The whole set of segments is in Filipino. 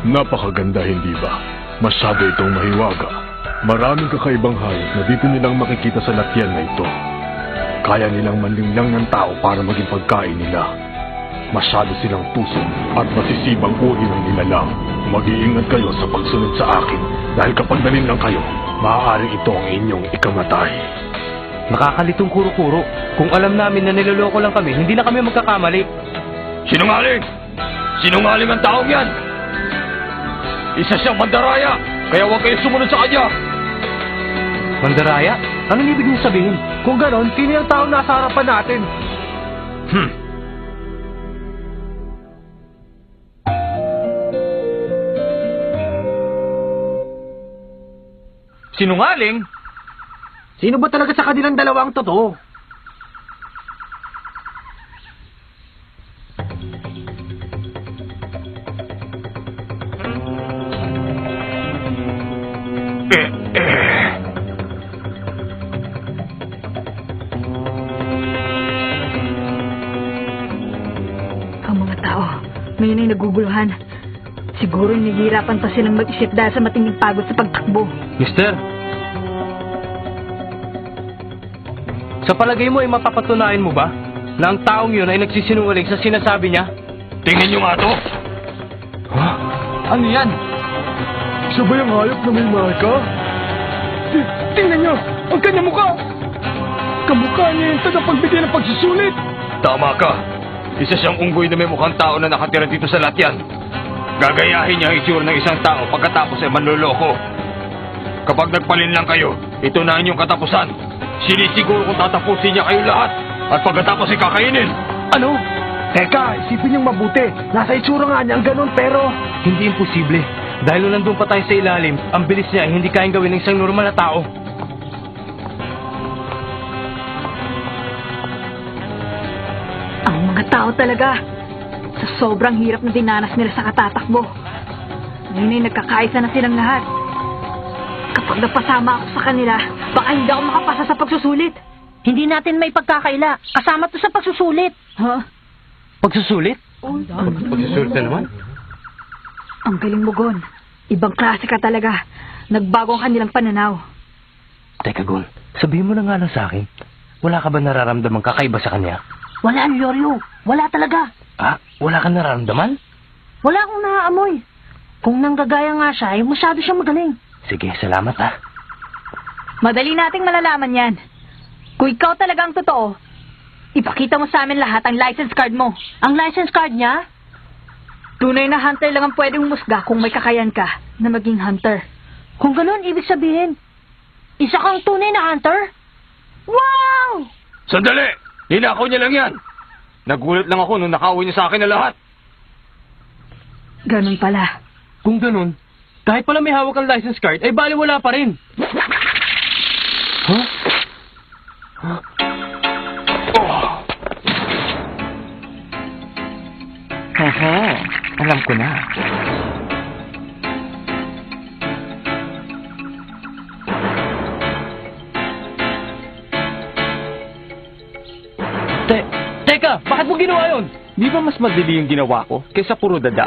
Napakaganda, hindi ba? Masyado itong mahiwaga. Maraming kakaibang hayop na dito nilang makikita sa latyan na ito. Kaya nilang manlinglang ng tao para maging pagkain nila. Masyado silang tuso at masisibang uri ng nilalang. Mag-iingat kayo sa pagsunod sa akin dahil kapag nalinlang kayo, maaaring ito ang inyong ikamatay. Nakakalitong kuro-kuro. Kung alam namin na niloloko lang kami, hindi na kami magkakamali. Sinungaling! Sinungaling ang taong yan! Isa siyang mandaraya, kaya huwag kayong sumunod sa kanya! Mandaraya? Anong ibig niyo sabihin? Kung ganon, sino yung taong nasa harapan natin? Sinungaling? Sino ba talaga sa kanilang dalawang totoo? Ang mga tao, ngayon ay naguguluhan. Siguro nahihirapan pa silang mag-isip dahil sa matinding pagod sa pagtakbo. Mister? Sa palagay mo ay mapapatunayan mo ba na ang taong yun ay nagsisinungaling sa sinasabi niya? Tingnan niyo nga to! Huh? Ano yan? Siya ba yung hayop na may marka? Tingnan niyo! Ang kanyang mukha! Kamukha niya yung tagapagbigay ng pagsusulit! Tama ka! Isa siyang unggoy na may mukhang tao na nakatira dito sa latyan. Gagayahin niya ang itsura ng isang tao pagkatapos ay manloloko. Kapag nagpalin lang kayo, ito na inyong katapusan. Sinisiguro kung tatapusin niya kayo lahat at pagkatapos ay kakainin. Ano? Teka, isipin niyong mabuti. Nasa itsura nga niya ang ganun pero... Hindi imposible. Dahil nung nandun pa tayo sa ilalim, ang bilis niya ay hindi kayang gawin ng isang normal na tao. Ang mga tao talaga. Sa sobrang hirap na dinanas nila sa katatakbo. Ngayon ay nagkakaisa na silang lahat. Kapag napasama ako sa kanila, baka hindi ako makapasa sa pagsusulit. Hindi natin may pagkakaila. Kasama to sa pagsusulit. Ha? Pagsusulit? Pagsusulit na naman? Ang galing mo, Gon. Ibang klase ka talaga. Nagbago ang kanilang pananaw. Teka, Gon. Sabihin mo na nga lang sa akin. Wala ka ba nararamdamang kakaiba sa kanya? Wala, Yoryo. Wala talaga. Ah, wala ka nararamdaman? Wala akong naaamoy. Kung nanggagaya nga siya, ay masyado siyang magaling. Sige, salamat ha. Madali nating malalaman yan. Kung ikaw talaga ang totoo, ipakita mo sa amin lahat ang license card mo. Ang license card niya? Tunay na hunter lang ang pwedeng humusga kung may kakayan ka na maging hunter. Kung gano'n, ibig sabihin, isa kang tunay na hunter? Wow! Sandali! Ninakaw niya lang yan! Nagulat lang ako nung nakauwi niya sa akin na lahat. Ganun pala. Kung ganun, kahit pala may hawak ang license card, ay baliwala pa rin. Huh? Huh? Oh. Aha, alam ko na. Teka, bakit mo ginawa yun? Di ba mas madali yung ginawa ko kaysa puro dada?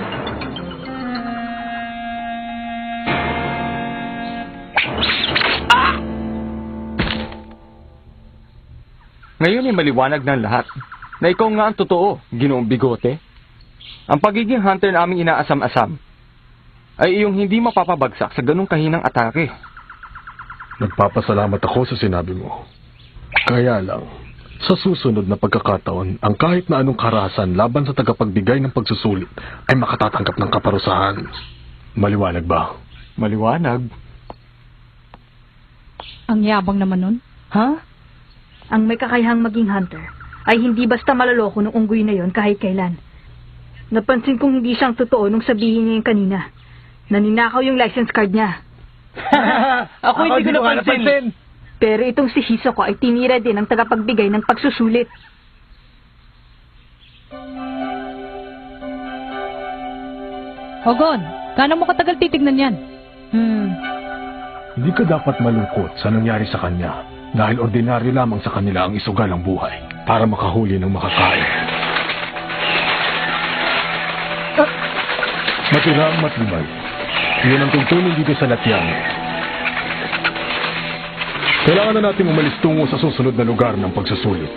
Ah! Ngayon ay maliwanag ng lahat na ikaw nga ang totoo, Ginoong Bigote. Ang pagiging hunter na aming inaasam-asam ay iyong hindi mapapabagsak sa ganong kahinang atake. Nagpapasalamat ako sa sinabi mo. Kaya lang, sa susunod na pagkakataon, ang kahit na anong karahasan laban sa tagapagbigay ng pagsusulit ay makatatanggap ng kaparusahan. Maliwanag ba? Maliwanag. Ang yabang naman nun. Ha? Ang may kakayahang maging hunter ay hindi basta maloloko ng unggoy na yon kahit kailan. Napansin kong hindi siyang totoo nung sabihin niya yung kanina. Naninakaw yung license card niya. Ako hindi ko napansin. Pero itong si Hisoko ay tinira din ang tagapagbigay ng pagsusulit. Hogon, gaano mo katagal titignan yan? Hindi ka dapat malungkot sa nangyari sa kanya dahil ordinaryo lamang sa kanila ang isugal ang buhay para makahuli ng makakain. Katiraang matibay. Iyon ang tuntunin dito sa Latyan. Kailangan na natin umalis tungo sa susunod na lugar ng pagsusulit.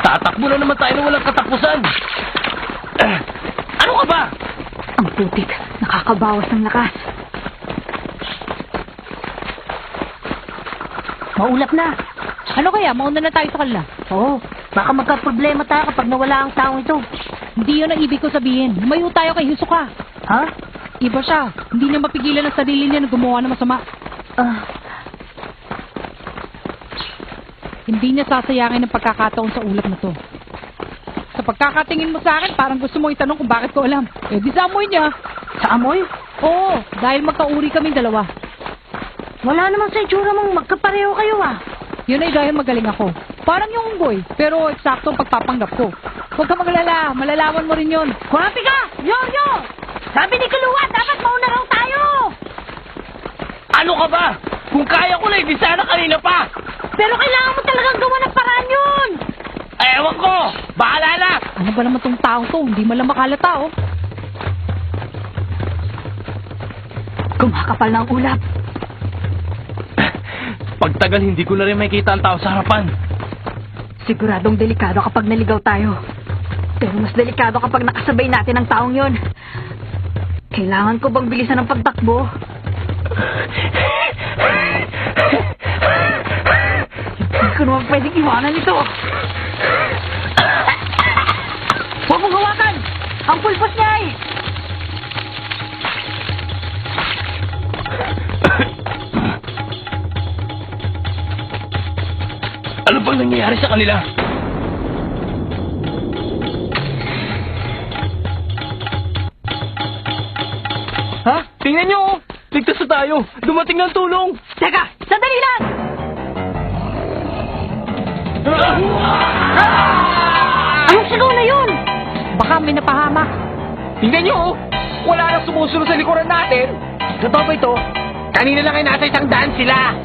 Tatakbo na naman tayo na walang katapusan. Ano ka ba? Ang putik, nakakabawas ng lakas. Maulap na. Ano kaya? Mauna na tayo sa kanila. Oo. Baka magka-problema tayo kapag nawala ang taong ito. Hindi yun ang ibig ko sabihin. Lumayo tayo kay Hisoka. Ha? Iba siya. Hindi niya mapigilan ang sarili niya na gumawa ng masama. Hindi niya sasayangin ang pagkakataon sa ulap na to. Sa pagkakatingin mo sa akin, parang gusto mo itanong kung bakit ko alam. Eh di sa amoy niya. Sa amoy? Oo, dahil magkauri kaming dalawa. Wala naman sa itsura mong magkapareho kayo ah. Yun ay dahil magaling ako. Parang yung unggoy, pero eksakto ang pagpapanggap ko. Huwag ka maglala, malalaman mo rin yun. Kurapi ka! Yoryo! Sabi ni Kaluwa, dapat mauna raw tayo! Ano ka ba? Kung kaya ko na, hindi sana kanina pa. Pero kailangan mo talagang gawa ng paraan yun! Ewan ko! Bahala na! Ano ba naman tong taong to? Hindi man lang makalata, oh. Kumakapal ng ulap. Pagtagal, hindi ko na rin makikita ang tao sa harapan. Siguradong delikado kapag naligaw tayo. Pero mas delikado kapag nakasabay natin ang taong yon. Kailangan ko bang bilisan ang pagtakbo? Hindi ko naman pwedeng iwanan ito. Huwag mong hawakan! Ang pulpos niya ay... Ano bang nangyayari sa kanila? Ha? Tingnan nyo! Oh. Ligtas na tayo! Dumating ng tulong! Teka! Sandali lang! Anong sigaw na yun? Baka may napahamak. Tingnan nyo! Oh. Wala nang sumusunod sa likuran natin! Totoo ba ito? Kanina lang ay nasa isang daan sila!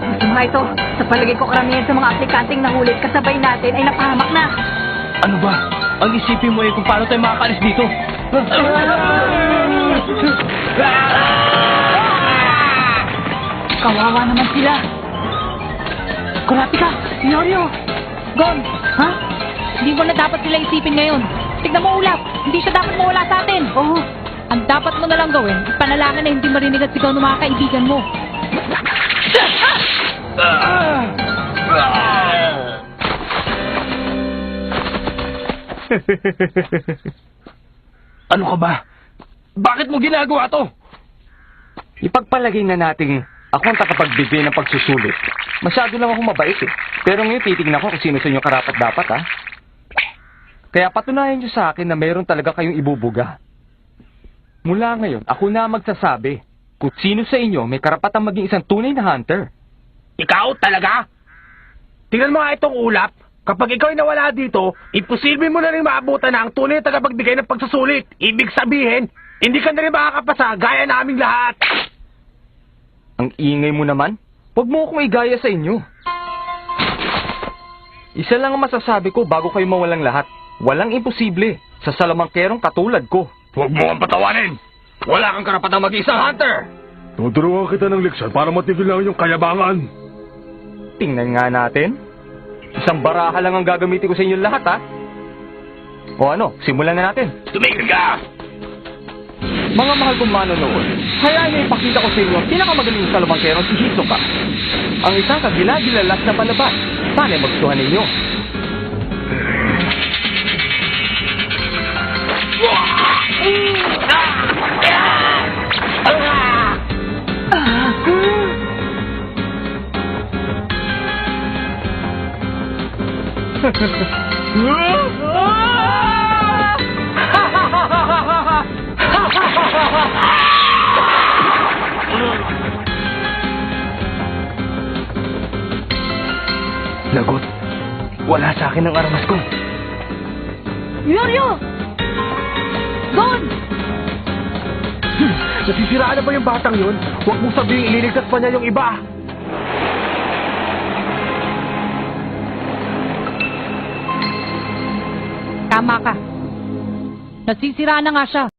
Masama ito. Sa palagay ko karamihan sa mga aplikanteng nahulit kasabay natin ay napahamak na. Ano ba? Ang isipin mo eh kung paano tayo makakalis dito. Kawawa naman sila. Kurapi ka! Yoryo! Gon! Ha? Hindi mo na dapat sila isipin ngayon. Tignan mo ulap. Hindi siya dapat mawala sa atin. Oo. Ang dapat mo na lang gawin, ipanalangin na hindi marinig at sigaw ng mga kaibigan mo. Ano ka ba? Bakit mo ginagawa to? Ipagpalagay na natin ako ang takapagbigay ng pagsusulit. Masyado lang ako mabait eh. Pero ngayon titignan ko kung sino sa inyo karapat-dapat ha. Kaya patunayan nyo sa akin na mayroon talaga kayong ibubuga. Mula ngayon, ako na magsasabi kung sino sa inyo may karapatang maging isang tunay na hunter. Ikaw talaga? Tingnan mo nga itong ulap. Kapag ikaw ay nawala dito, imposible mo na rin maabutan na ang tunay na tagapagbigay ng pagsusulit. Ibig sabihin, hindi ka na rin makakapasa gaya naming lahat. Ang ingay mo naman. Huwag mo akong igaya sa inyo. Isa lang ang masasabi ko bago kayo mawalang lahat. Walang imposible sa salamangkerong katulad ko. Huwag mo kang patawanin. Wala kang karapatang maging isang hunter. Tuturuan kita ng leksyon para matigil lang yung kayabangan. Tingnan nga natin. Isang baraha lang ang gagamitin ko sa inyo lahat, ha? O ano, simulan na natin. Tumigil ka! Mga mahal kong manonood, hayaan niyo ipakita ko sa inyo ang pinakamagaling sa lumangkerong si Hisoka. Ang isang kagilagilalas na palabas. Sana magustuhan ninyo. Lagot. Wala sa akin ang armas ko. Yoryo! Doon! Nasisiraan na ba yung batang yun? Huwag mong sabihin ililigtas pa niya yung iba. Tama ka. Nasisira na nga siya.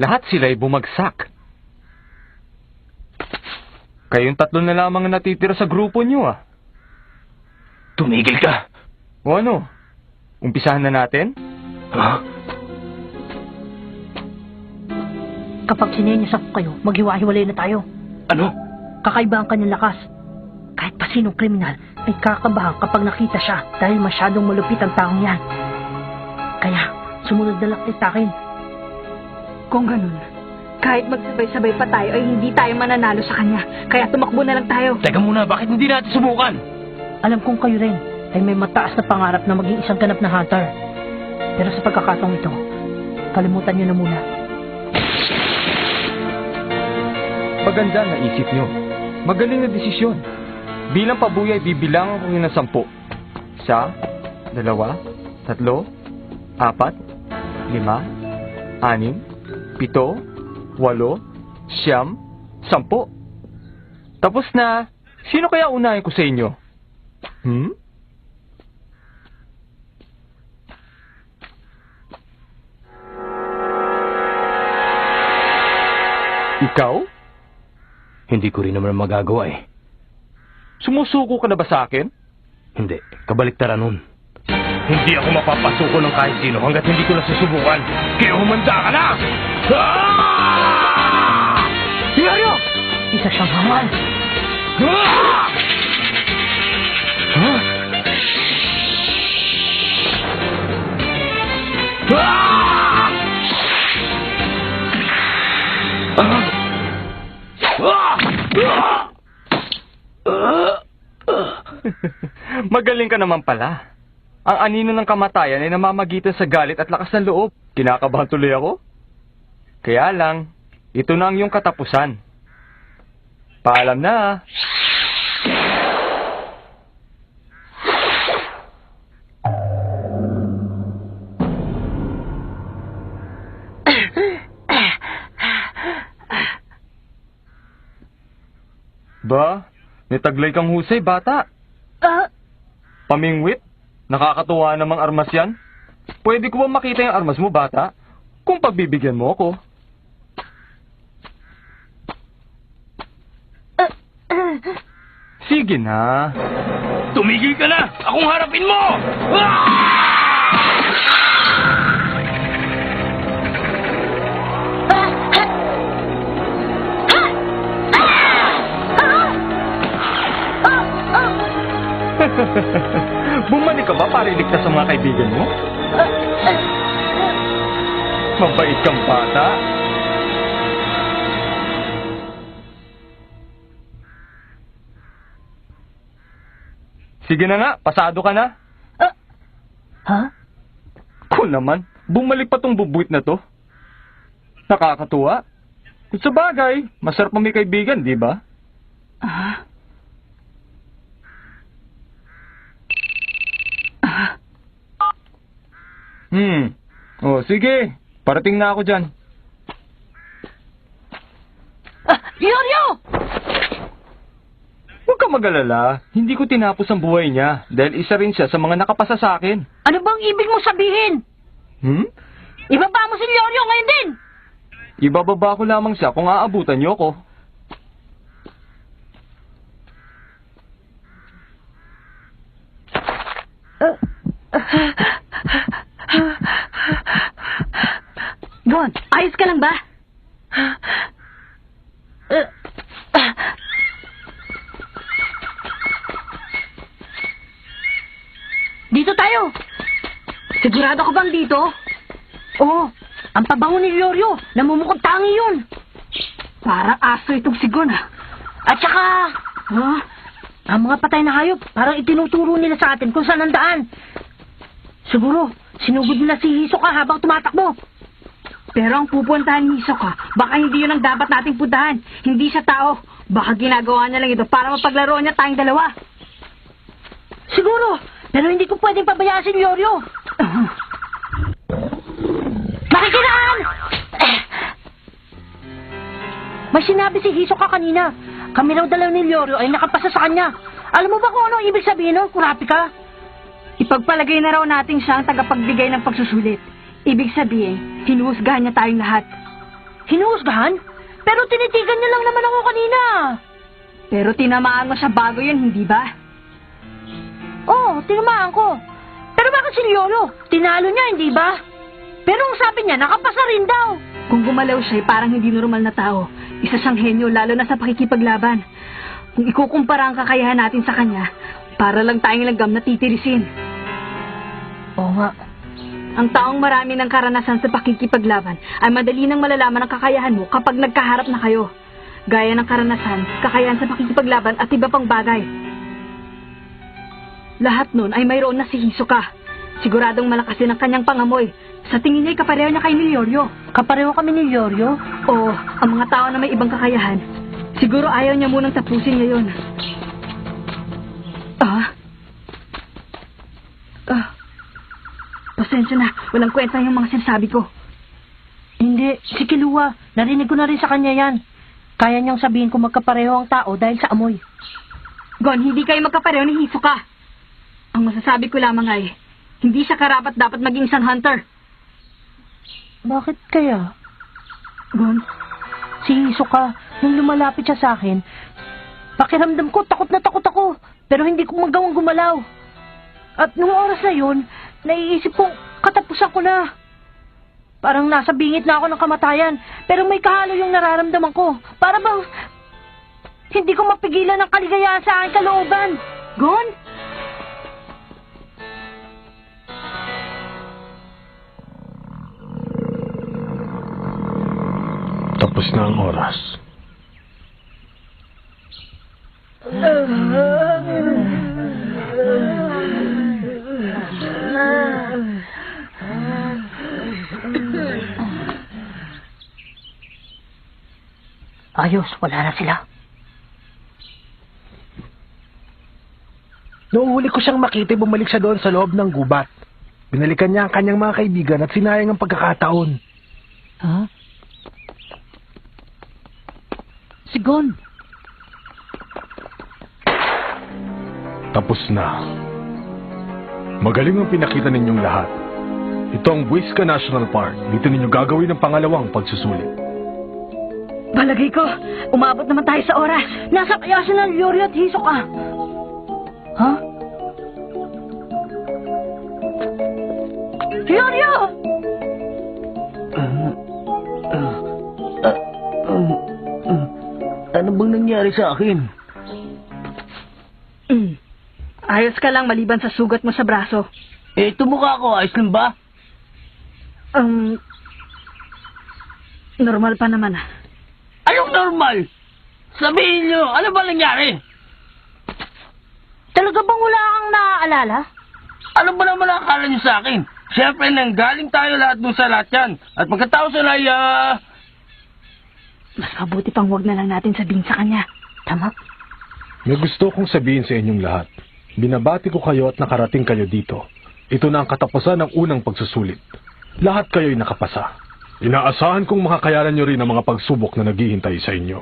Lahat sila'y bumagsak. Kayong tatlo na lamang ang natitira sa grupo niyo, ah. Tumigil ka. O ano? Umpisahan na natin? Ha? Kapag sinenyas ako kayo, maghiwa-hiwalay na tayo. Ano? Kakaiba ang kanyang lakas. Kahit pa sinong kriminal ay kakabahan kapag nakita siya dahil masyadong malupit ang taong yan. Kaya, sumunod na lang kayo sa akin. Kung ganun, kahit magsabay-sabay pa tayo ay hindi tayo mananalo sa kanya. Kaya tumakbo na lang tayo. Teka muna, bakit hindi natin subukan? Alam kong kayo rin ay may mataas na pangarap na maging isang ganap na hunter. Pero sa pagkakataong ito, kalimutan niyo na muna. Maganda na isip nyo. Magaling na desisyon. Bilang pabuya ay bibilangan ko yun ng 10. 1, 2, 3, 4, 5, 6, 7, 8, 9, 10. Tapos na. Sino kaya unahin ko sa inyo? Ikaw? Hindi ko rin naman magagawa eh. Sumusuko ka na ba sa akin? Hindi, kabaliktaran nun. Hindi ako mapapasuko ng kahit sino hanggat hindi ko nasusubukan. Kaya humanda ka na! Yoryo! Isa siyang hangal. Magaling ka naman pala. Ang anino ng kamatayan ay namamagitan sa galit at lakas ng loob. Kinakabahan tuloy ako. Kaya lang, ito na ang iyong katapusan. Paalam na. Ba, nitaglay kang husay, bata. Pamingwit? Nakakatuwa namang armas yan. Pwede ko ba makita yung armas mo, bata? Kung pagbibigyan mo ako. Sige na. Tumigil ka na! Akong harapin mo! Bumalik ka ba para iligtas ang mga kaibigan mo? Mabait kang bata. Sige na nga, pasado ka na. Ha? Ko naman, bumalik pa tong bubuit na to. Nakakatuwa. Kung sa bagay, masarap may kaibigan, di ba? Oh, sige. Parating na ako dyan. Yoryo! Huwag ka mag-alala. Hindi ko tinapos ang buhay niya dahil isa rin siya sa mga nakapasa sa akin. Ano bang ibig mo sabihin? Ibaba mo si Yoryo ngayon din! Ibababa ko lamang siya kung aabutan niyo ako. Gon, ayos ka lang ba? Dito tayo! Sigurado ka bang dito? Oo, ang pabango ni Yoryo, namumukod tangi yun. Para aso itong si Gon, At saka, ang mga patay na hayop, parang itinuturo nila sa atin kung saan ang daan. Siguro, Sinugod nila si Hisoka habang tumatakbo. Pero ang pupuntahan ni Hisoka, baka hindi yun ang dapat nating puntahan. Hindi siya tao. Baka ginagawa niya lang ito para mapaglaro niya tayong dalawa. Siguro, pero hindi ko pwedeng pabayaan si Lyoryo. Makikinaan! May sinabi si Hisoka kanina. Kami raw dalaw ni Lyoryo ay nakapasa sa kanya. Alam mo ba kung ano ibig sabihin nun, Kurapika? Ipagpalagay na raw natin siya ang tagapagbigay ng pagsusulit. Ibig sabihin, hinuhusgahan niya tayong lahat. Hinuhusgahan? Pero tinitigan niya lang naman ako kanina. Pero tinamaan mo sa bago yun, hindi ba? Oo, tinamaan ko. Pero bakit si Lyoryo? Tinalo niya, hindi ba? Pero ang sabi niya, nakapasa rin daw. Kung gumalaw siya, parang hindi normal na tao. Isa siyang henyo, lalo na sa pakikipaglaban. Kung ikukumpara ang kakayahan natin sa kanya, para lang tayong langgam na titirisin. Oo nga. Ang taong marami ng karanasan sa pakikipaglaban ay madali nang malalaman ang kakayahan mo kapag nagkaharap na kayo. Gaya ng karanasan, kakayahan sa pakikipaglaban at iba pang bagay. Lahat nun ay mayroon na si Hisoka. Siguradong malakas din ang kanyang pangamoy. Sa tingin niya ay kapareho niya kay Lyoryo. Kapareho kami ni Lyoryo? Oo, ang mga tao na may ibang kakayahan. Siguro ayaw niya munang tapusin niya yun. Pasensya na, walang kwenta yung mga sinasabi ko. Hindi, si Killua. Narinig ko na rin sa kanya yan. Kaya niyang sabihin kung magkapareho ang tao dahil sa amoy. Gon, hindi kayo magkapareho ni Hisoka. Ang masasabi ko lamang ay, hindi siya karapat dapat maging isang hunter. Bakit kaya? Gon, Si Hisoka, nung lumalapit siya sa akin, pakiramdam ko, takot na takot ako. Pero hindi ko magawang gumalaw. At nung oras na yun, naiisip kong katapusan ko na. Parang nasa bingit na ako ng kamatayan. Pero may kahalo yung nararamdaman ko. Para bang hindi ko mapigilan ang kaligayahan sa aking kalooban. Gon? Tapos na ang oras. Ayos, wala na sila. Noong huli ko siyang makita, bumalik siya doon sa loob ng gubat. Binalikan niya ang kanyang mga kaibigan at sinayang ang pagkakataon. Ha? Si Gon. Tapos na. Magaling ang pinakita ninyong lahat. Ito ang Buisca National Park. Dito ninyo gagawin ang pangalawang pagsusulit. Balagay ko, umabot naman tayo sa oras. Nasa kayasan ng Lyoryo at Hisoka. Ha? Lyoryo! Ano bang nangyari sa akin? Ayos ka lang maliban sa sugat mo sa braso. Tumukha ko, ayos lang ba? Normal pa naman. Anong normal? Sabihin nyo, ano ba nangyari? Talaga bang wala kang naaalala? Ano ba naman ang akala nyo sa akin? Siyempre, nanggaling tayo lahat doon sa Latyan. At pagkatapos na Mas mabuti pang wag na lang natin sabihin sa kanya. Tama? May gusto kong sabihin sa inyong lahat. Binabati ko kayo at nakarating kayo dito. Ito na ang katapusan ng unang pagsusulit. Lahat kayo'y nakapasa. Inaasahan kong makakayanan nyo rin ang mga pagsubok na naghihintay sa inyo.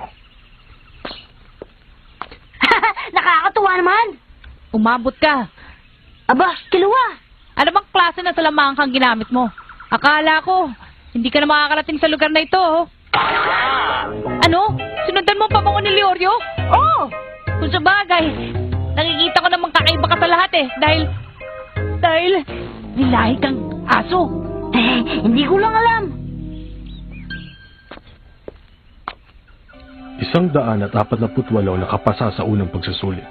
Nakakatuwa naman! Umabot ka. Aba, Killua! Ano bang klase na salamangan kang ginamit mo? Akala ko, hindi ka na makakarating sa lugar na ito, oh. Ano? Sunundan mo pa mga ni Lyoryo? Oo! Kung sa bagay, nakikita ko namang kakaiba ka sa lahat eh. Dahil, nilahi kang aso. Hindi ko lang alam. 148 nakapasa sa unang pagsusulit.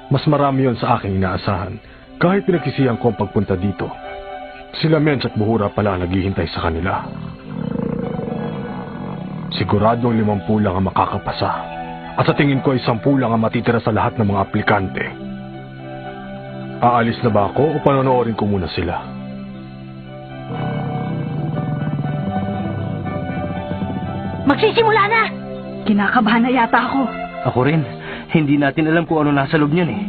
Mas marami yon sa aking inaasahan. Kahit pinagsisihan ko ang pagpunta dito. Sila Mench at Buhura pala naghihintay sa kanila. Siguradong 50 lang ang makakapasa. At sa tingin ko ay 10 lang ang matitira sa lahat ng mga aplikante. Aalis na ba ako o panonoorin ko muna sila? Magsisimula na! Kinakabahan na yata ako. Ako rin. Hindi natin alam kung ano nasa loob niyan eh.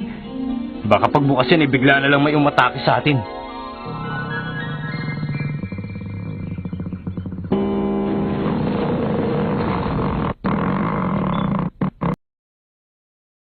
Baka pagbukas yan, bigla na lang may umatake sa atin.